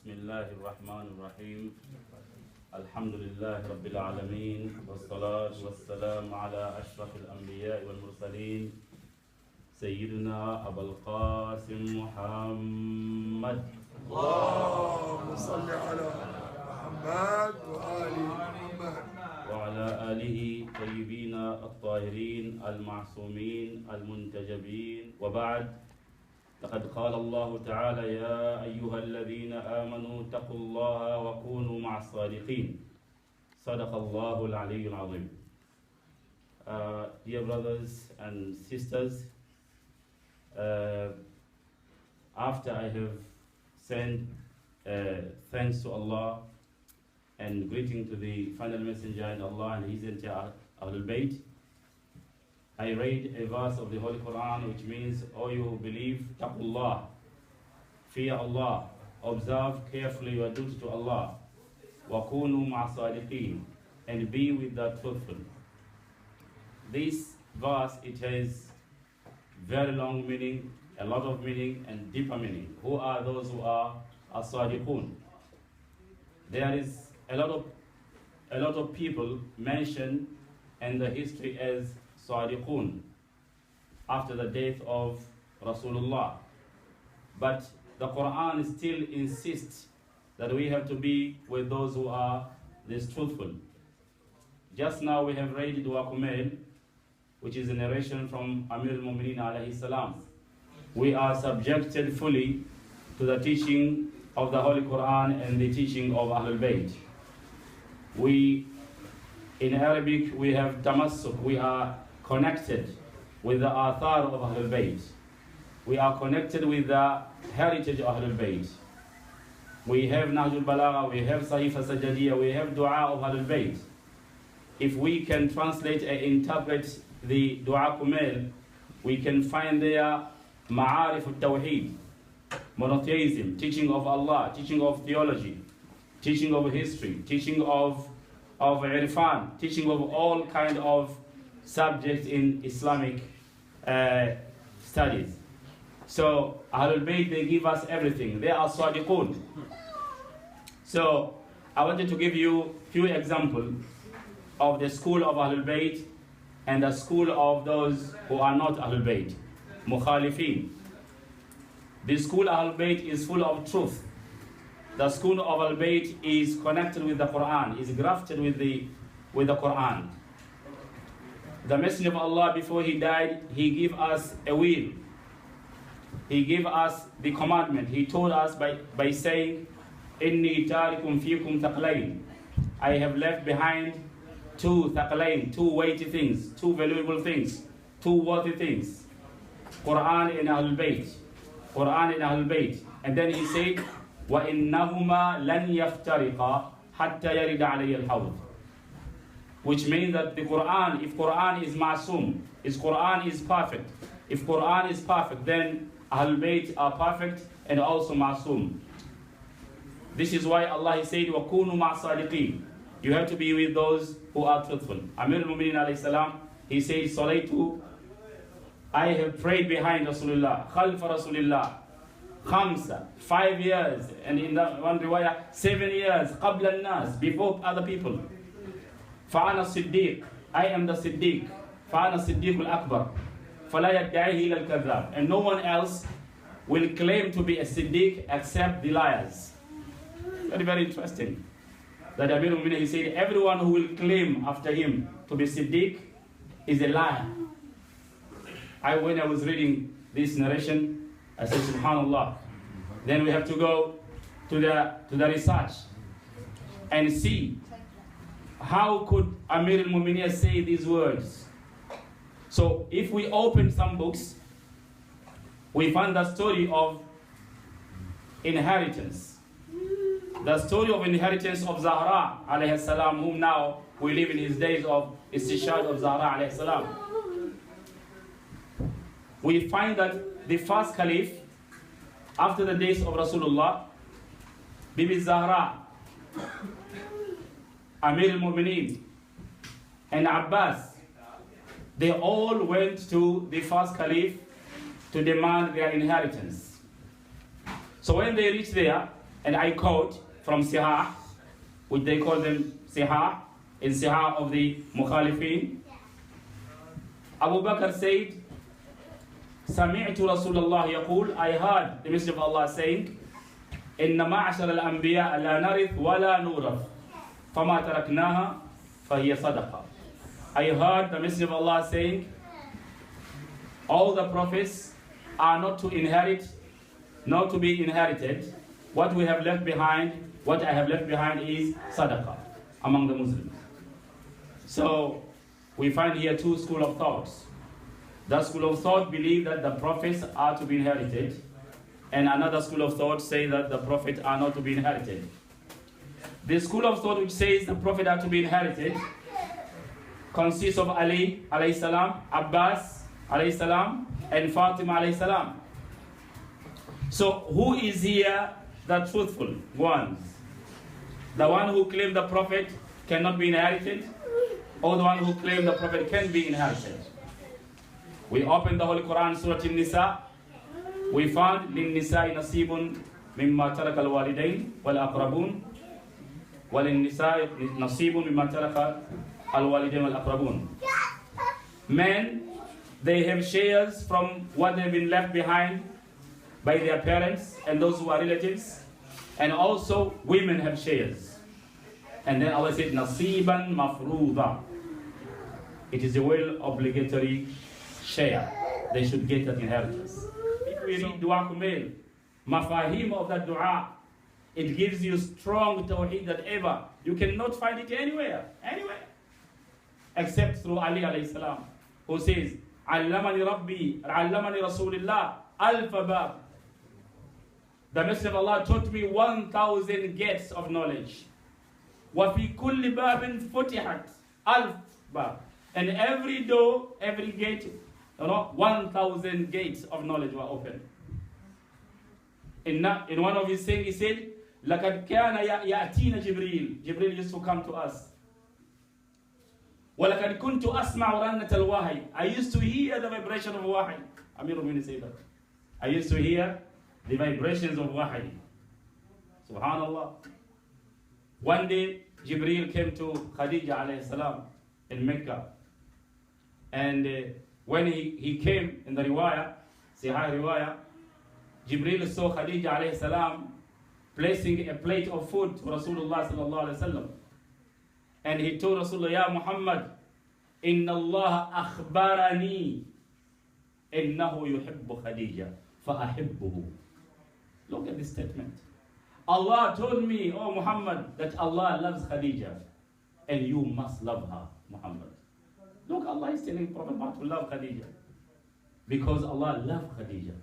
بسم الله الرحمن الرحيم الحمد لله رب العالمين والصلاة والسلام على أشرف الأنبياء والمرسلين سيدنا أبا القاسم محمد اللهم صل على محمد وآل محمد وعلى آله الطيبين الطاهرين المعصومين المنتجبين وبعد. لقد قال الله تعالى يا أيها الذين آمنوا اتقوا الله وكونوا مع الصادقين صدق الله العلي العظيم. Dear brothers and sisters, after I have sent thanks to Allah and greeting to the final messenger and Allah and his entire Ahlul Bayt, I read a verse of the Holy Quran which means, O you who believe, taqullah, fear Allah, observe carefully your duty to Allah, wa kunu ma'as-sadiqeen, and be with the truthful. This verse, it has very long meaning, a lot of meaning and deeper meaning. Who are those who are as-sadiqun? There is a lot of people mentioned in the history as Sadiqun after the death of Rasulullah. But the Quran still insists that we have to be with those who are this truthful. Just now we have read Dua Kumail, which is a narration from Amir al-Mu'mineen alayhi salam. We are subjected fully to the teaching of the Holy Quran and the teaching of Ahlul Bayt. In Arabic, we have tamassuk. We are connected with the athar of Ahlul Bayt. We are connected with the heritage of Ahlul Bayt. We have Nahjul Balagha, we have Sahifa Sajadiyya, we have Dua of Ahlul Bayt. If we can translate and interpret the Dua Kumail, we can find there Ma'arif al-Tawheed, monotheism, teaching of Allah, teaching of theology, teaching of history, teaching of Irfan, teaching of all kind of subjects in Islamic studies. So Ahlul Bayt, they give us everything. They are Sadiqun. So I wanted to give you a few examples of the school of Ahlul Bayt and the school of those who are not Ahlul Bayt, Mukhalifin. The school of Ahlul Bayt is full of truth. The school of Ahlul Bayt is connected with the Quran, is grafted with the Quran. The Messenger of Allah, before he died, he gave us a will. He gave us the commandment. He told us by saying, Inni tarikum fikum thaqlayn. I have left behind two thaqlayn, two weighty things, two valuable things, two worthy things. Quran and Ahlul Bayt. Quran and Ahlul Bayt. And then he said, وَإِنَّهُمَا لَنْ يَفْتَرِقَا حَتَّى يَرِدَ عَلَيَّ الْحَوْضِ. Which means that the Quran, if Quran is ma'soom, if Quran is perfect, if Quran is perfect, then Ahlul Bayt are perfect and also ma'soom. This is why Allah said, وَكُونُوا مَعَ الصَّادِقِينَ. You have to be with those who are truthful. Amir al-Mu'mineen alayhi salam, he said, Salaitu, I have prayed behind Rasulullah, khalfa Rasulullah, khamsa, 5 years, and in that one riwayah, 7 years, qabla al-nas, before other people. فأنا الصديق, I am the Siddiq. فأنا الصديق الأكبر. فلا يدعيه إلا الكذاب. And no one else will claim to be a Siddiq except the liars. Very, very interesting. That Amir al-Mu'mineen, he said, everyone who will claim after him to be Siddiq is a liar. When I was reading this narration, I said, Subhanallah. Then we have to go to the research and see how could Amir al-Mu'mineen say these words. So if we open some books, we find the story of inheritance. The story of inheritance of Zahra alayhi salam, whom now we live in his days of istishhad of Zahra alayhi salam. We find that the first caliph, after the days of Rasulullah, Bibi Zahra, Amir al-Mu'mineen, and Abbas, they all went to the first caliph to demand their inheritance. So when they reached there, and I quote from Sihah, which they call them Sihah, in Sihah of the Mukhalifin. Abu Bakr said, سمعت رسول الله يقول, I heard the Messenger of Allah saying, إن معشر الأنبياء لا نرث ولا نورث فما تركناها فهي صدقة. I heard the Messenger of Allah saying, all the prophets are not to inherit, not to be inherited. What we have left behind, what I have left behind is sadaqah among the Muslims. So we find here two schools of thoughts. That school of thought believe that the prophets are to be inherited, and another school of thought say that the prophets are not to be inherited. The school of thought which says the prophet are to be inherited consists of Ali alayhi salam, Abbas alayhi salam, and Fatima alayhi salam. So who is here the truthful ones? The one who claimed the prophet cannot be inherited, or the one who claimed the prophet can be inherited? We opened the Holy Quran, Surah An-Nisa. We found لِلنِّسَاءِ نَصِيبٌ مِمَّا تَرَكَ الْوَالِدَيْنِ وَالْأَقْرَبُونَ وَلِلنِّسَاءِ نَصِيبٌ مِمَّا تَرَكَ الْوَالِدَيْنِ وَالْأَقْرَبُونَ. Men, they have shares from what they've been left behind by their parents and those who are relatives. And also women have shares. And then Allah said, نَصِيبًا مَفْرُوضًا. It is a well obligatory share. They should get that inheritance. If we read Dua Kumail, mafahim of that dua, it gives you strong tawheed that ever. You cannot find it anywhere, except through Ali alayhi salam, who says, Allamani Rabbi, Allamani Rasulullah, Alfa Bab. The Messenger of Allah taught me 1,000 gates of knowledge. وَفِي كُلِّ بَابٍ فُتِحَتْ أَلْفْ بَابٍ. And every door, every gate, 1,000 gates of knowledge were open. In one of his sayings, he said, لَقَدْ كَانَ يَأْتِينَ جِبْرِيلٌ. Jibreel used to come to us. وَلَقَدْ كُنْتُ أَسْمَعُ رَنَّةَ الْوَحِي. I used to hear the vibration of wahi. Amir Rumini say that. I used to hear the vibrations of wahi. Subhanallah. One day, Jibreel came to Khadija alayhi salam in Mecca. And when he came in the riwayah, Sahih riwayah, Jibreel saw Khadija alayhi salam placing a plate of food to Rasulullah sallallahu alayhi wasallam. And he told Rasulullah, Ya Muhammad, Inna Allah akhbarani innahu yuhibbu Khadija fa'ahibbuhu. Look at this statement. Allah told me, oh Muhammad, that Allah loves Khadija, and you must love her, Muhammad. Look, Allah is telling Prophet Muhammad to love Khadija, because Allah loved Khadija.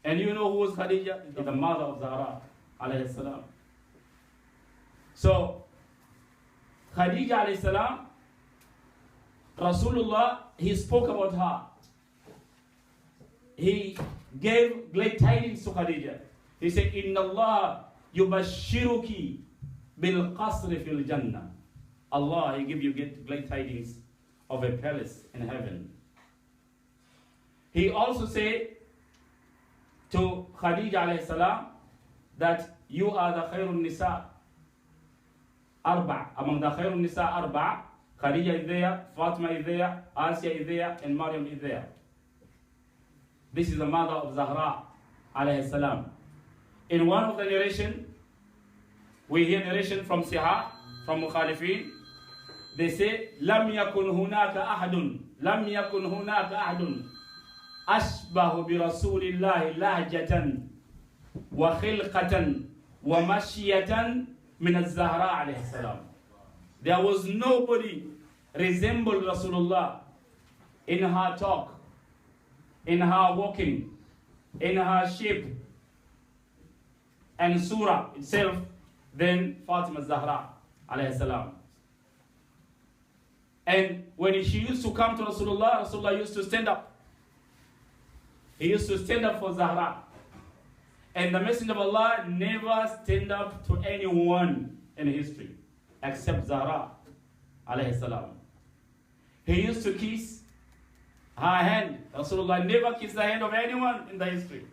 And you know who was Khadija? The mother of Zahra, alayhi salam. So, Khadija, alayhi salam, Rasulullah, he spoke about her. He gave great tidings to Khadija. He said, Inna Allah yubashiruki bil qasri fil jannah. Allah, he give you great tidings of a palace in heaven. He also said to Khadija alayhi salam that you are the khairun nisa arba. Among the khairun nisa arba, Khadija is there, Fatima is there, Asiya is there, and Maryam is there. This is the mother of Zahra alayhi salam. In one of the narration, we hear narration from Sihah, from Mukhalifin. They say, لم يكن هناك أحد أشبه برسول الله لهجة وخلقة ومشية من الزهراء عليه السلام. There was nobody resembled Rasulullah in her talk, in her walking, in her shape, and surah itself than Fatima Zahra alayhi salam. And when she used to come to Rasulullah, Rasulullah used to stand up. He used to stand up for Zahra. And the Messenger of Allah never stand up to anyone in history except Zahra alayhi salam. He used to kiss her hand. Rasulullah never kissed the hand of anyone in the history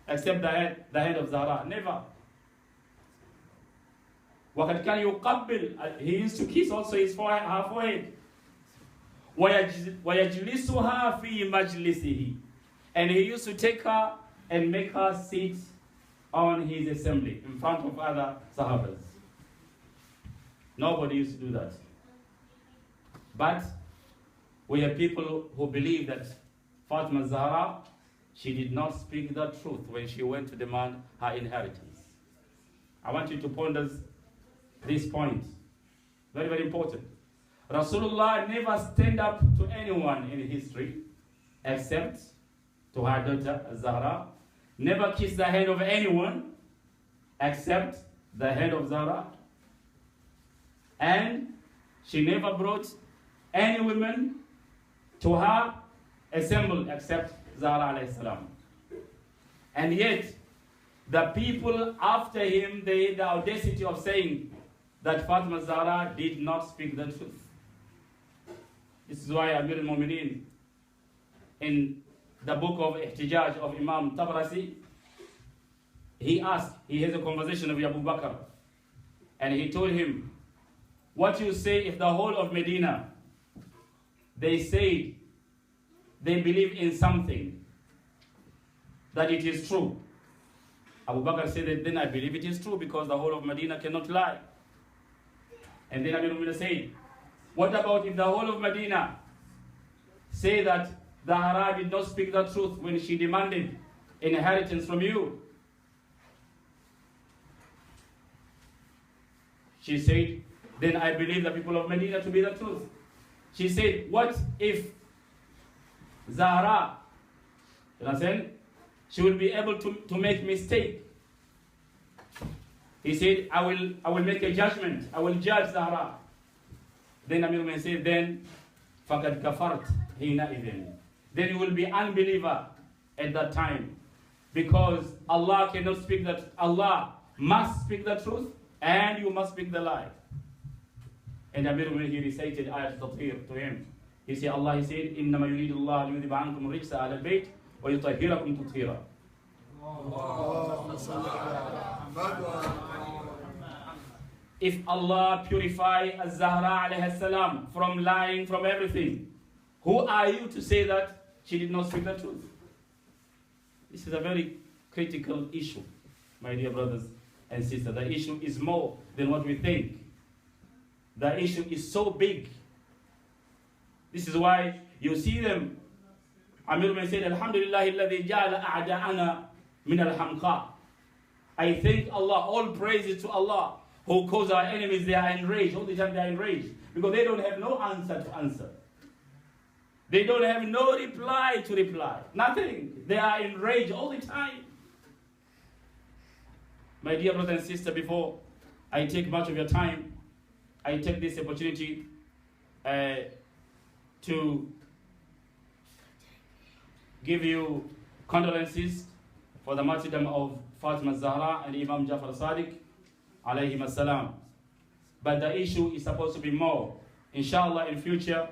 except the hand of Zahra. Never. وَقَدْ كَانَ يُقَبِّلْ, he used to kiss also his forehead, her forehead. وَيَجْلِسُهَا فِي مَجْلِسِهِ, and he used to take her and make her sit on his assembly in front of other Sahabas. Nobody used to do that. But we have people who believe that Fatima Zahra, she did not speak the truth when she went to demand her inheritance. I want you to ponder this point. Very, very important. Rasulullah never stand up to anyone in history except to her daughter Zahra. Never kissed the hand of anyone except the hand of Zahra. And she never brought any women to her assembly except Zahra alayhi salam. And yet, the people after him, they had the audacity of saying that Fatima Zahra did not speak the truth. This is why Amir al-Mu'mineen, in the book of Ihtijaj of Imam Tabrasi, he has a conversation with Abu Bakr, and he told him, what you say if the whole of Medina, they say they believe in something, that it is true. Abu Bakr said that then I believe it is true because the whole of Medina cannot lie. And then Amir al-Mu'mineen said, what about if the whole of Medina say that Zahra did not speak the truth when she demanded inheritance from you? She said, then I believe the people of Medina to be the truth. She said, what if Zahra, you understand, she will be able to make mistake? He said, I will make a judgment. I will judge Zahra. Then Amir al-Mu'minin said, then فَقَدْ كَفَرْتْ هِينَ إِذٍ. Then you will be unbeliever at that time. Because Allah cannot speak that. Allah must speak the truth and you must speak the lie. And Amir al-Mu'minin, he recited ayat al-Tathir to him. He said, Allah, he said, إِنَّمَا يُرِيدُ اللَّهُ لِيُذْهِبَ عَنْكُمُ الرِّجْسَ أَهْلَ الْبَيْتِ وَيُطَهِّرَكُمْ تَطْهِيرًا. If Allah purify Az-Zahra alayhi salam from lying, from everything, who are you to say that she did not speak the truth? This is a very critical issue, my dear brothers and sisters. The issue is more than what we think. The issue is so big. This is why you see them. Amir may say, Alhamdulillah alladhi ja'ala a'da'ana min al-hamqa. I thank Allah, all praises to Allah, who cause our enemies, they are enraged. All the time they are enraged. Because they don't have no answer to answer. They don't have no reply to reply. Nothing. They are enraged all the time. My dear brother and sister, before I take much of your time, I take this opportunity to give you condolences for the martyrdom of Fatima Zahra and Imam Jaffar Sadiq, alayhim as-salam. But the issue is supposed to be more. Inshallah, in future,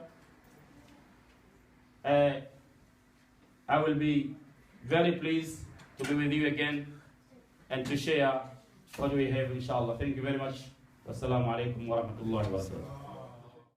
I will be very pleased to be with you again and to share what we have, inshallah. Thank you very much. Wassalamu alaikum wa rahmatullahi wa barakatuh.